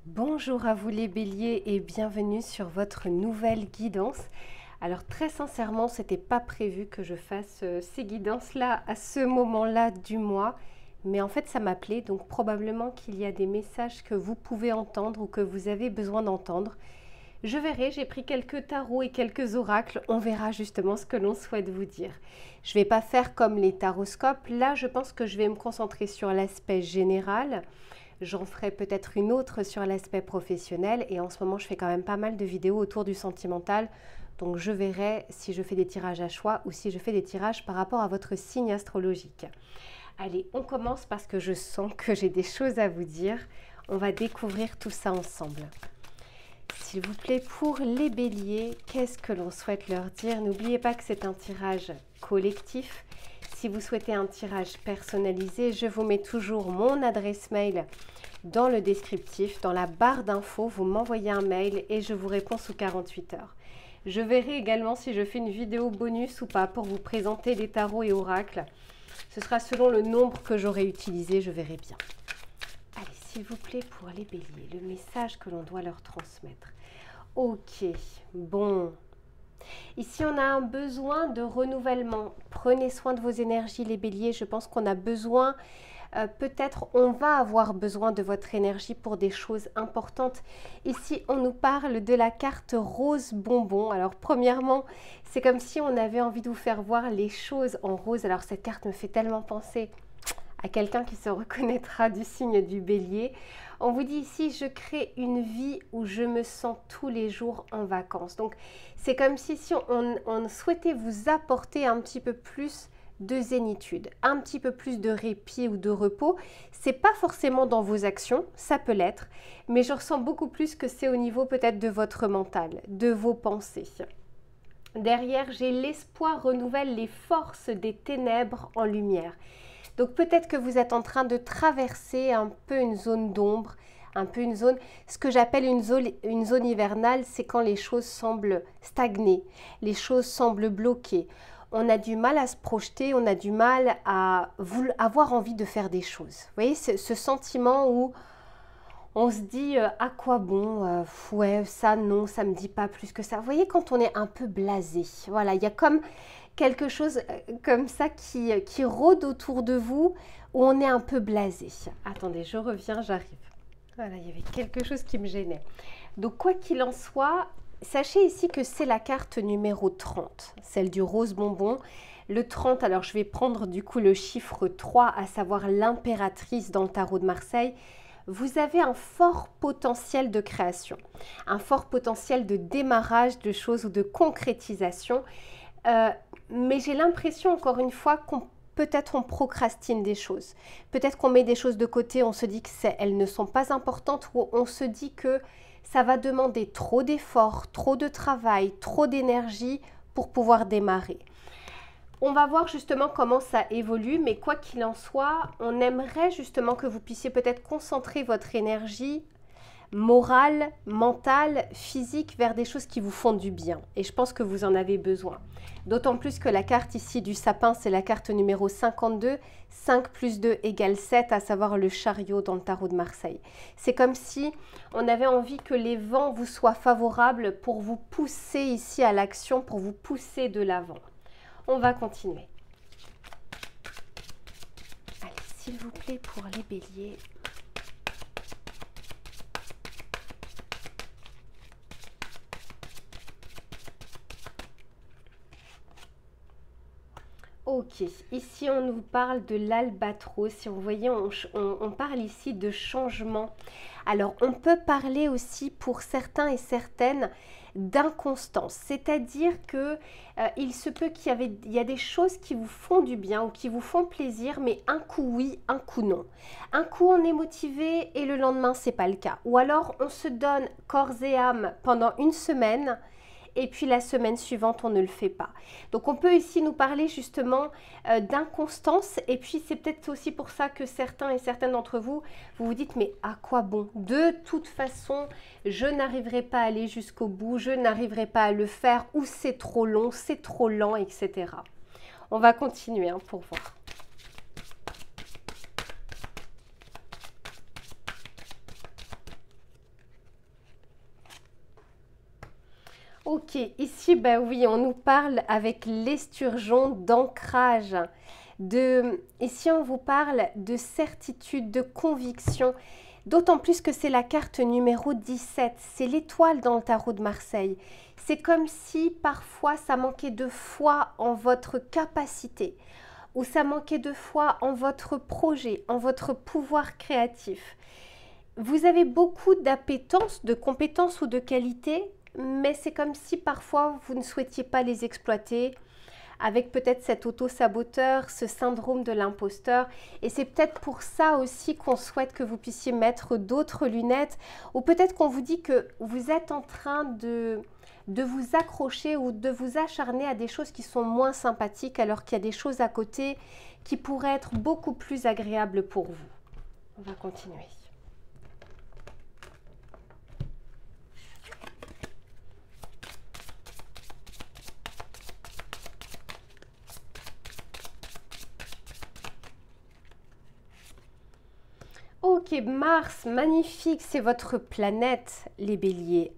Bonjour à vous les béliers et bienvenue sur votre nouvelle guidance. Alors très sincèrement, c'était pas prévu que je fasse ces guidances-là à ce moment-là du mois, mais en fait ça m'appelait, donc probablement qu'il y a des messages que vous pouvez entendre ou que vous avez besoin d'entendre. Je verrai, j'ai pris quelques tarots et quelques oracles, on verra justement ce que l'on souhaite vous dire. Je vais pas faire comme les taroscopes, là je pense que je vais me concentrer sur l'aspect général. J'en ferai peut-être une autre sur l'aspect professionnel et en ce moment je fais quand même pas mal de vidéos autour du sentimental, donc je verrai si je fais des tirages à choix ou si je fais des tirages par rapport à votre signe astrologique. Allez, on commence parce que je sens que j'ai des choses à vous dire. On va découvrir tout ça ensemble. S'il vous plaît, pour les béliers, qu'est-ce que l'on souhaite leur dire? N'oubliez pas que c'est un tirage collectif. Si vous souhaitez un tirage personnalisé, je vous mets toujours mon adresse mail dans le descriptif, dans la barre d'infos. Vous m'envoyez un mail et je vous réponds sous 48 heures. Je verrai également si je fais une vidéo bonus ou pas pour vous présenter les tarots et oracles. Ce sera selon le nombre que j'aurai utilisé, je verrai bien. Allez, s'il vous plaît, pour les béliers, le message que l'on doit leur transmettre. Ok, bon. Ici, on a un besoin de renouvellement. Prenez soin de vos énergies, les béliers. Je pense qu'on a besoin, peut-être on va avoir besoin de votre énergie pour des choses importantes. Ici, on nous parle de la carte rose bonbon. Alors, premièrement, c'est comme si on avait envie de vous faire voir les choses en rose. Alors, cette carte me fait tellement penser à quelqu'un qui se reconnaîtra du signe du bélier. On vous dit ici, je crée une vie où je me sens tous les jours en vacances. Donc, c'est comme si on souhaitait vous apporter un petit peu plus de zénitude, un petit peu plus de répit ou de repos. C'est pas forcément dans vos actions, ça peut l'être, mais je ressens beaucoup plus que c'est au niveau peut-être de votre mental, de vos pensées. Derrière, j'ai l'espoir renouvelle les forces des ténèbres en lumière. Donc peut-être que vous êtes en train de traverser un peu une zone d'ombre, un peu une zone, ce que j'appelle une zone hivernale, c'est quand les choses semblent stagner, les choses semblent bloquées. On a du mal à se projeter, on a du mal à avoir envie de faire des choses. Vous voyez, ce sentiment où on se dit à quoi bon, ouais, ça non, ça me dit pas plus que ça. Vous voyez, quand on est un peu blasé, voilà, il y a comme quelque chose comme ça qui rôde autour de vous où on est un peu blasé. Attendez, je reviens, j'arrive. Voilà, il y avait quelque chose qui me gênait. Donc, quoi qu'il en soit, sachez ici que c'est la carte numéro 30, celle du rose bonbon. Le 30, alors je vais prendre du coup le chiffre 3, à savoir l'impératrice dans le tarot de Marseille. Vous avez un fort potentiel de création, un fort potentiel de démarrage de choses ou de concrétisation. Mais j'ai l'impression, encore une fois, qu'on peut-être on procrastine des choses. Peut-être qu'on met des choses de côté, on se dit qu'elles ne sont pas importantes ou on se dit que ça va demander trop d'efforts, trop de travail, trop d'énergie pour pouvoir démarrer. On va voir justement comment ça évolue, mais quoi qu'il en soit, on aimerait justement que vous puissiez peut-être concentrer votre énergie morale, mentale, physique vers des choses qui vous font du bien. Et je pense que vous en avez besoin. D'autant plus que la carte ici du sapin, c'est la carte numéro 52. 5 plus 2 égale 7, à savoir le chariot dans le tarot de Marseille. C'est comme si on avait envie que les vents vous soient favorables pour vous pousser ici à l'action, pour vous pousser de l'avant. On va continuer. Allez, s'il vous plaît, pour les béliers. Ok, ici on nous parle de l'albatros. Si vous voyez, on parle ici de changement. Alors, on peut parler aussi pour certains et certaines d'inconstance, c'est-à-dire que il se peut qu'il y a des choses qui vous font du bien ou qui vous font plaisir, mais un coup oui, un coup non. Un coup on est motivé et le lendemain c'est pas le cas. Ou alors on se donne corps et âme pendant une semaine et puis la semaine suivante on ne le fait pas. Donc on peut ici nous parler justement d'inconstance, et puis c'est peut-être aussi pour ça que certains et certaines d'entre vous, vous vous dites mais à quoi bon? De toute façon, je n'arriverai pas à aller jusqu'au bout, je n'arriverai pas à le faire, ou c'est trop long, c'est trop lent, etc. On va continuer pour voir. Ok, ici, bah oui, on nous parle avec l'esturgeon d'ancrage. Ici, on vous parle de certitude, de conviction. D'autant plus que c'est la carte numéro 17. C'est l'étoile dans le tarot de Marseille. C'est comme si parfois ça manquait de foi en votre capacité ou ça manquait de foi en votre projet, en votre pouvoir créatif. Vous avez beaucoup d'appétence, de compétences ou de qualités, mais c'est comme si parfois vous ne souhaitiez pas les exploiter, avec peut-être cet auto-saboteur, ce syndrome de l'imposteur. Et c'est peut-être pour ça aussi qu'on souhaite que vous puissiez mettre d'autres lunettes, ou peut-être qu'on vous dit que vous êtes en train de vous accrocher ou de vous acharner à des choses qui sont moins sympathiques, alors qu'il y a des choses à côté qui pourraient être beaucoup plus agréables pour vous. On va continuer. Ok, Mars, magnifique, c'est votre planète, les béliers.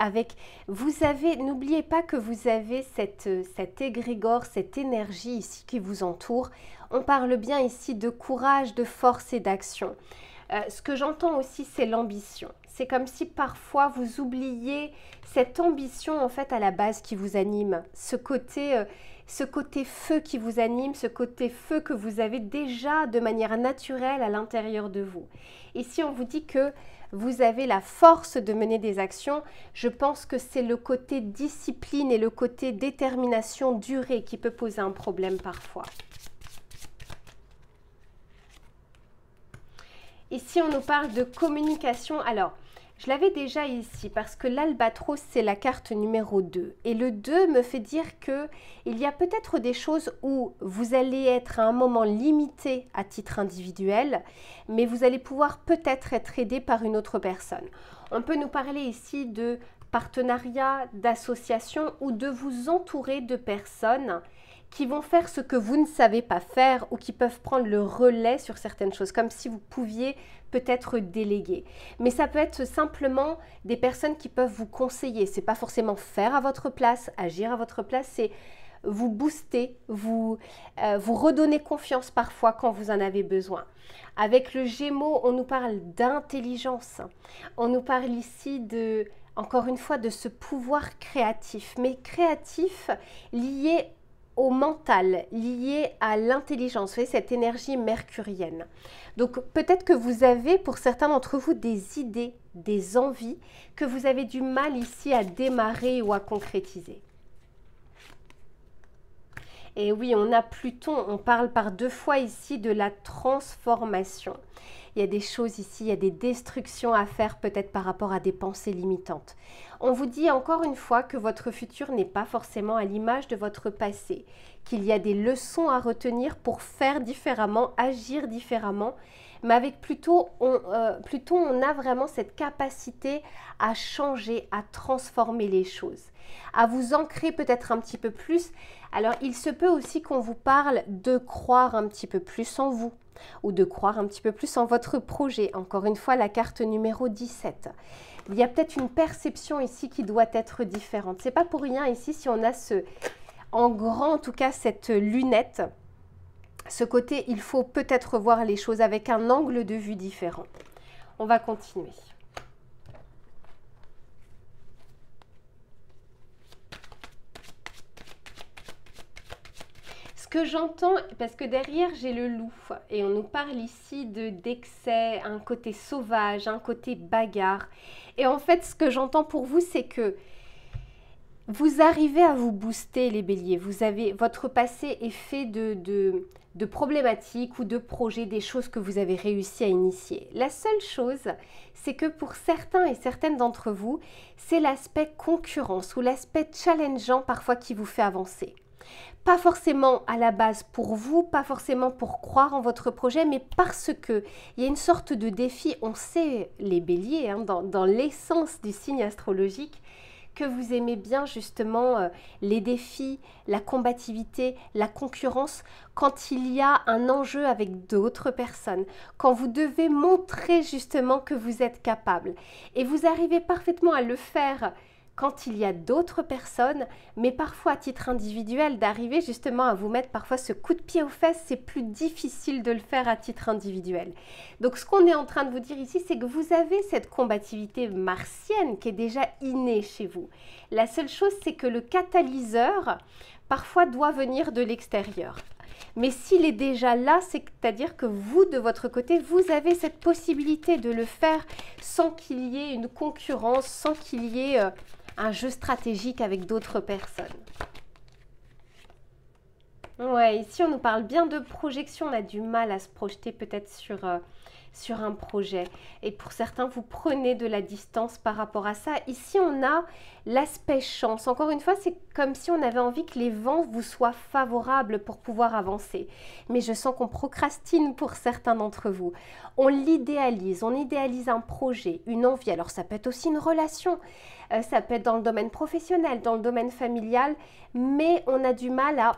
N'oubliez pas que vous avez cet égrégore, cette énergie ici qui vous entoure. On parle bien ici de courage, de force et d'action. Ce que j'entends aussi, c'est l'ambition. C'est comme si parfois vous oubliez cette ambition en fait à la base qui vous anime, ce côté feu qui vous anime, ce côté feu que vous avez déjà de manière naturelle à l'intérieur de vous. Et si on vous dit que vous avez la force de mener des actions, je pense que c'est le côté discipline et le côté détermination durée qui peut poser un problème parfois. Ici, on nous parle de communication. Alors, je l'avais déjà ici parce que l'albatros, c'est la carte numéro 2. Et le 2 me fait dire qu'il y a peut-être des choses où vous allez être à un moment limité à titre individuel, mais vous allez pouvoir peut-être être aidé par une autre personne. On peut nous parler ici de partenariat, d'association ou de vous entourer de personnes qui vont faire ce que vous ne savez pas faire ou qui peuvent prendre le relais sur certaines choses, comme si vous pouviez peut-être déléguer. Mais ça peut être simplement des personnes qui peuvent vous conseiller. C'est pas forcément faire à votre place, agir à votre place, c'est vous booster, vous redonner confiance parfois quand vous en avez besoin. Avec le Gémeaux, on nous parle d'intelligence. On nous parle ici encore une fois, de ce pouvoir créatif, mais créatif lié au mental, lié à l'intelligence, vous voyez, cette énergie mercurienne. Donc peut-être que vous avez, pour certains d'entre vous, des idées, des envies que vous avez du mal ici à démarrer ou à concrétiser. Et oui, on a Pluton, on parle par 2 fois ici de la transformation. Il y a des choses ici, il y a des destructions à faire peut-être par rapport à des pensées limitantes. On vous dit encore une fois que votre futur n'est pas forcément à l'image de votre passé, qu'il y a des leçons à retenir pour faire différemment, agir différemment. Mais avec Pluton, on a vraiment cette capacité à changer, à transformer les choses, à vous ancrer peut-être un petit peu plus. Alors, il se peut aussi qu'on vous parle de croire un petit peu plus en vous ou de croire un petit peu plus en votre projet. Encore une fois, la carte numéro 17. Il y a peut-être une perception ici qui doit être différente. C'est pas pour rien ici si on a en grand en tout cas cette lunette. Ce côté, il faut peut-être voir les choses avec un angle de vue différent. On va continuer. Ce que j'entends, parce que derrière j'ai le loup, et on nous parle ici d'excès, un côté sauvage, un côté bagarre. Et en fait, ce que j'entends pour vous, c'est que vous arrivez à vous booster, les béliers. Votre passé est fait de problématiques ou de projets, des choses que vous avez réussi à initier. La seule chose, c'est que pour certains et certaines d'entre vous, c'est l'aspect concurrence ou l'aspect challengeant parfois qui vous fait avancer. Pas forcément à la base pour vous, pas forcément pour croire en votre projet, mais parce qu'il y a une sorte de défi. On sait, les béliers, hein, dans l'essence du signe astrologique, que vous aimez bien justement les défis, la combativité, la concurrence, quand il y a un enjeu avec d'autres personnes, quand vous devez montrer justement que vous êtes capable. Et vous arrivez parfaitement à le faire quand il y a d'autres personnes, mais parfois à titre individuel, d'arriver justement à vous mettre parfois ce coup de pied aux fesses, c'est plus difficile de le faire à titre individuel. Donc ce qu'on est en train de vous dire ici, c'est que vous avez cette combativité martienne qui est déjà innée chez vous. La seule chose, c'est que le catalyseur, parfois, doit venir de l'extérieur. Mais s'il est déjà là, c'est-à-dire que vous, de votre côté, vous avez cette possibilité de le faire sans qu'il y ait une concurrence, sans qu'il y ait un jeu stratégique avec d'autres personnes. Ouais, ici on nous parle bien de projection, on a du mal à se projeter peut-être sur un projet. Et pour certains, vous prenez de la distance par rapport à ça. Ici, on a l'aspect chance. Encore une fois, c'est comme si on avait envie que les vents vous soient favorables pour pouvoir avancer. Mais je sens qu'on procrastine pour certains d'entre vous. On l'idéalise, on idéalise un projet, une envie. Alors ça peut être aussi une relation, ça peut être dans le domaine professionnel, dans le domaine familial, mais on a du mal à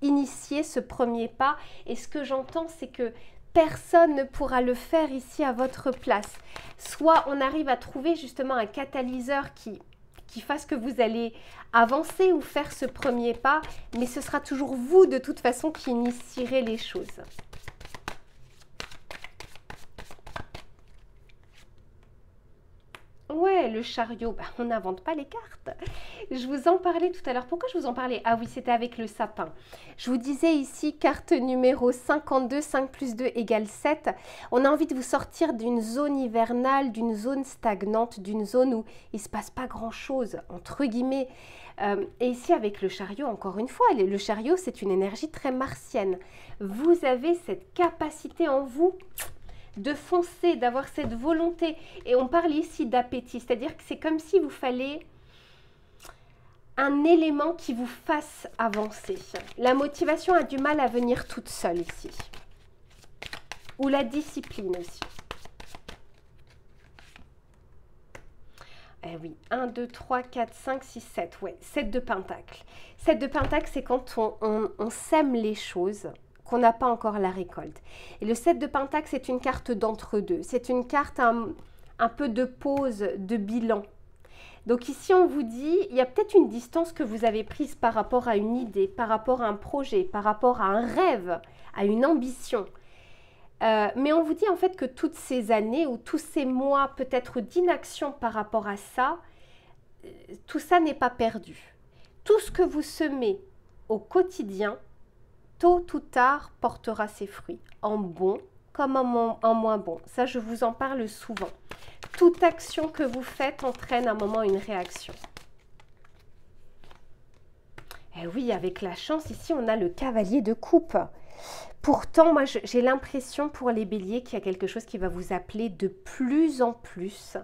initier ce premier pas. Et ce que j'entends, c'est que personne ne pourra le faire ici à votre place. Soit on arrive à trouver justement un catalyseur qui fasse que vous allez avancer ou faire ce premier pas, mais ce sera toujours vous de toute façon qui initierez les choses. Ouais, le chariot, bah, on n'invente pas les cartes. Je vous en parlais tout à l'heure. Pourquoi je vous en parlais? Ah oui, c'était avec le sapin. Je vous disais ici, carte numéro 52, 5 plus 2 égale 7. On a envie de vous sortir d'une zone hivernale, d'une zone stagnante, d'une zone où il ne se passe pas grand-chose, entre guillemets. Et ici, avec le chariot, encore une fois, le chariot, c'est une énergie très martienne. Vous avez cette capacité en vous de foncer, d'avoir cette volonté. Et on parle ici d'appétit, c'est-à-dire que c'est comme si vous fallait un élément qui vous fasse avancer. La motivation a du mal à venir toute seule ici. Ou la discipline aussi. Eh oui, 1, 2, 3, 4, 5, 6, 7. Ouais, 7 de pentacle. 7 de pentacle, c'est quand on sème les choses, qu'on n'a pas encore la récolte. Et le 7 de pentacle, c'est une carte d'entre-deux. C'est une carte un peu de pause, de bilan. Donc ici, on vous dit, il y a peut-être une distance que vous avez prise par rapport à une idée, par rapport à un projet, par rapport à un rêve, à une ambition. Mais on vous dit en fait que toutes ces années ou tous ces mois peut-être d'inaction par rapport à ça, tout ça n'est pas perdu. Tout ce que vous semez au quotidien, tôt ou tard, portera ses fruits, en bon comme en moins bon. Ça, je vous en parle souvent. Toute action que vous faites entraîne à un moment une réaction. Et oui, avec la chance, ici, on a le cavalier de coupe. Pourtant, moi, j'ai l'impression pour les béliers qu'il y a quelque chose qui va vous appeler de plus en plus.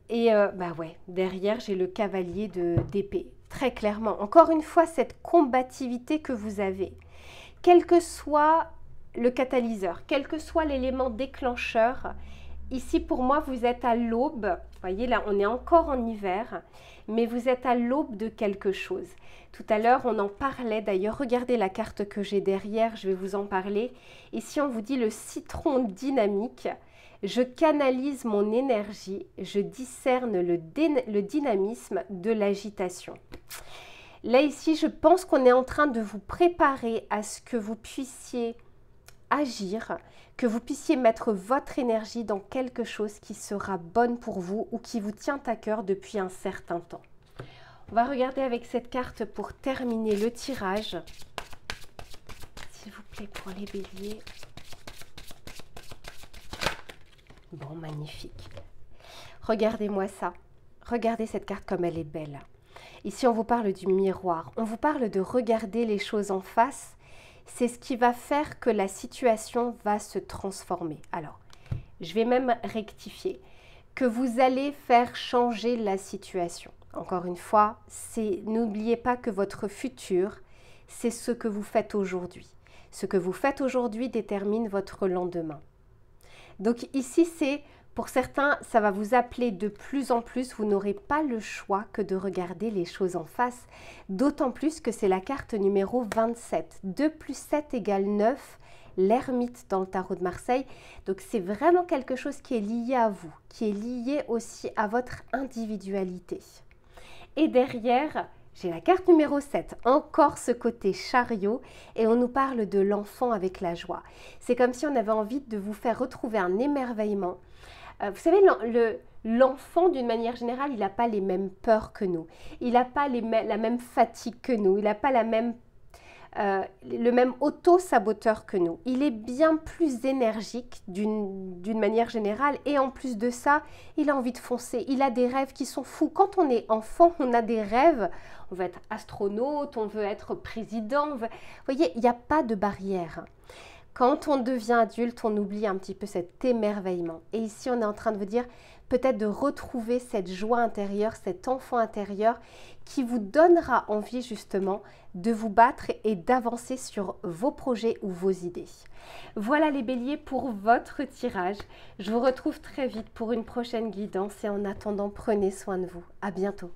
Et bah ouais, derrière, j'ai le cavalier d'épée, très clairement. Encore une fois, cette combativité que vous avez. Quel que soit le catalyseur, quel que soit l'élément déclencheur, ici pour moi vous êtes à l'aube, vous voyez là on est encore en hiver, mais vous êtes à l'aube de quelque chose. Tout à l'heure on en parlait d'ailleurs, regardez la carte que j'ai derrière, je vais vous en parler. Ici on vous dit le citron dynamique, je canalise mon énergie, je discerne le dynamisme de l'agitation. Là, ici, je pense qu'on est en train de vous préparer à ce que vous puissiez agir, que vous puissiez mettre votre énergie dans quelque chose qui sera bonne pour vous ou qui vous tient à cœur depuis un certain temps. On va regarder avec cette carte pour terminer le tirage. S'il vous plaît, pour les béliers. Bon, magnifique. Regardez-moi ça. Regardez cette carte comme elle est belle. Ici, on vous parle du miroir. On vous parle de regarder les choses en face. C'est ce qui va faire que la situation va se transformer. Alors, je vais même rectifier. Que vous allez faire changer la situation. Encore une fois, n'oubliez pas que votre futur, c'est ce que vous faites aujourd'hui. Ce que vous faites aujourd'hui détermine votre lendemain. Donc ici, c'est... Pour certains, ça va vous appeler de plus en plus, vous n'aurez pas le choix que de regarder les choses en face, d'autant plus que c'est la carte numéro 27. 2 plus 7 égale 9, l'ermite dans le tarot de Marseille. Donc c'est vraiment quelque chose qui est lié à vous, qui est lié aussi à votre individualité. Et derrière, j'ai la carte numéro 7, encore ce côté chariot, et on nous parle de l'enfant avec la joie. C'est comme si on avait envie de vous faire retrouver un émerveillement. Vous savez, l'enfant, d'une manière générale, il n'a pas les mêmes peurs que nous. Il n'a pas la même fatigue que nous. Il n'a pas le même auto-saboteur que nous. Il est bien plus énergique d'une manière générale et en plus de ça, il a envie de foncer. Il a des rêves qui sont fous. Quand on est enfant, on a des rêves. On veut être astronaute, on veut être président. Vous voyez, il n'y a pas de barrière. Quand on devient adulte, on oublie un petit peu cet émerveillement. Et ici, on est en train de vous dire peut-être de retrouver cette joie intérieure, cet enfant intérieur qui vous donnera envie justement de vous battre et d'avancer sur vos projets ou vos idées. Voilà les béliers pour votre tirage. Je vous retrouve très vite pour une prochaine guidance et en attendant, prenez soin de vous. À bientôt.